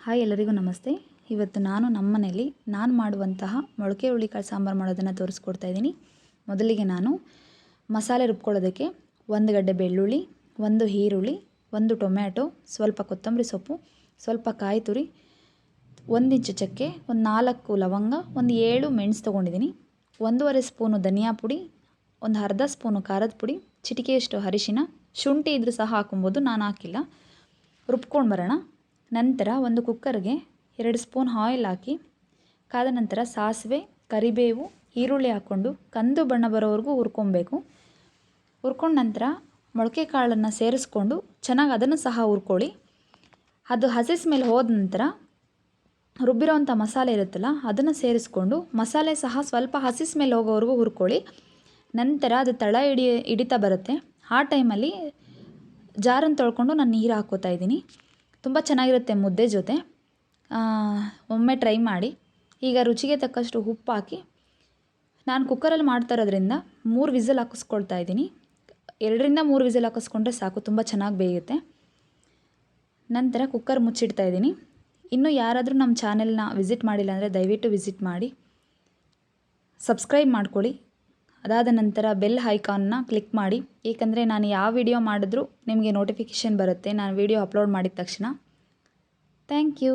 Hi ಎಲ್ಲರಿಗೂ ನಮಸ್ತೆ. ಇವತ್ತು ನಮ್ಮ ಮನೆಯಲ್ಲಿ ನಾನು ಮಾಡುವಂತಹ ಮೊಳಕೆ ಹುರುಳಿಕಾಳು ಸಾಂಬಾರು ಮಾಡೋದನ್ನು ತೋರಿಸ್ಕೊಡ್ತಾ ಇದ್ದೀನಿ. ಮೊದಲಿಗೆ ನಾನು ಮಸಾಲೆ ರುಬ್ಕೊಳ್ಳೋದಕ್ಕೆ 1 ಗಡ್ಡೆ ಬೆಳ್ಳುಳ್ಳಿ, 1 ಈರುಳ್ಳಿ, 1 ಟೊಮ್ಯಾಟೊ, ಸ್ವಲ್ಪ ಕೊತ್ತಂಬರಿ ಸೊಪ್ಪು, ಸ್ವಲ್ಪ ಕಾಯಿ ತುರಿ, 1 ಇಂಚು ಚಕ್ಕೆ, ಒಂದು 4 ಲವಂಗ, ಒಂದು 7 ಮೆಣಸು ತೊಗೊಂಡಿದ್ದೀನಿ, 1.5 ಸ್ಪೂನು ಧನಿಯಾ ಪುಡಿ, ಒಂದು ಅರ್ಧ ಸ್ಪೂನು ಖಾರದ ಪುಡಿ, ಚಿಟಿಕೆಯಷ್ಟು ಅರಿಶಿನ, ಶುಂಠಿ ಇದ್ರೂ ಸಹ ಹಾಕೊಬೋದು, ನಾನು ಹಾಕಿಲ್ಲ. ರುಬ್ಕೊಂಡು ಬರೋಣ. ನಂತರ ಒಂದು ಕುಕ್ಕರ್ಗೆ 2 ಸ್ಪೂನ್ ಆಯಿಲ್ ಹಾಕಿ ಕಾದ ನಂತರ ಸಾಸಿವೆ, ಕರಿಬೇವು, ಈರುಳ್ಳಿ ಹಾಕ್ಕೊಂಡು ಕಂದು ಬಣ್ಣ ಬರೋವರೆಗೂ ಹುರ್ಕೊಬೇಕು. ಹುರ್ಕೊಂಡ ನಂತರ ಮೊಳಕೆ ಕಾಳನ್ನು ಸೇರಿಸ್ಕೊಂಡು ಚೆನ್ನಾಗಿ ಅದನ್ನು ಸಹ ಹುರ್ಕೊಳ್ಳಿ. ಅದು ಹಸಿ ಸ್ಮೆಲ್ ಹೋದ ನಂತರ ರುಬ್ಬಿರೋವಂಥ ಮಸಾಲೆ ಇರುತ್ತಲ್ಲ ಅದನ್ನು ಸೇರಿಸ್ಕೊಂಡು ಮಸಾಲೆ ಸಹ ಸ್ವಲ್ಪ ಹಸಿ ಸ್ಮೆಲ್ ಹೋಗೋವರೆಗೂ ಹುರ್ಕೊಳ್ಳಿ. ನಂತರ ಅದು ತಳ ಹಿಡಿತಾ ಬರುತ್ತೆ. ಆ ಟೈಮಲ್ಲಿ ಜಾರನ್ನು ತೊಳ್ಕೊಂಡು ನಾನು ನೀರು ಹಾಕ್ಕೋತಾ ಇದ್ದೀನಿ. ತುಂಬ ಚೆನ್ನಾಗಿರುತ್ತೆ ಮುದ್ದೆ ಜೊತೆ. ಒಮ್ಮೆ ಟ್ರೈ ಮಾಡಿ. ಈಗ ರುಚಿಗೆ ತಕ್ಕಷ್ಟು ಉಪ್ಪು ಹಾಕಿ ನಾನು ಕುಕ್ಕರಲ್ಲಿ ಮಾಡ್ತಾ ಇರೋದ್ರಿಂದ 3 ವಿಸಿಲ್ ಹಾಕಿಸ್ಕೊಳ್ತಾ ಇದ್ದೀನಿ. 2ರಿಂದ 3 ವಿಸಿಲ್ ಹಾಕಿಸ್ಕೊಂಡ್ರೆ ಸಾಕು, ತುಂಬ ಚೆನ್ನಾಗಿ ಬೇಯುತ್ತೆ. ನಂತರ ಕುಕ್ಕರ್ ಮುಚ್ಚಿಡ್ತಾ ಇದ್ದೀನಿ. ಇನ್ನೂ ಯಾರಾದರೂ ನಮ್ಮ ಚಾನೆಲ್ನ ವಿಸಿಟ್ ಮಾಡಿಲ್ಲ ಅಂದರೆ ದಯವಿಟ್ಟು ವಿಸಿಟ್ ಮಾಡಿ, ಸಬ್ಸ್ಕ್ರೈಬ್ ಮಾಡ್ಕೊಳ್ಳಿ. ಅದಾದ ನಂತರ ಬೆಲ್ ಐಕಾನ್ನ ಕ್ಲಿಕ್ ಮಾಡಿ, ಏಕೆಂದರೆ ನಾನು ಯಾವ ವಿಡಿಯೋ ಮಾಡಿದ್ರೂ ನಿಮಗೆ ನೋಟಿಫಿಕೇಷನ್ ಬರುತ್ತೆ ನಾನು ವಿಡಿಯೋ ಅಪ್ಲೋಡ್ ಮಾಡಿದ ತಕ್ಷಣ. Thank you.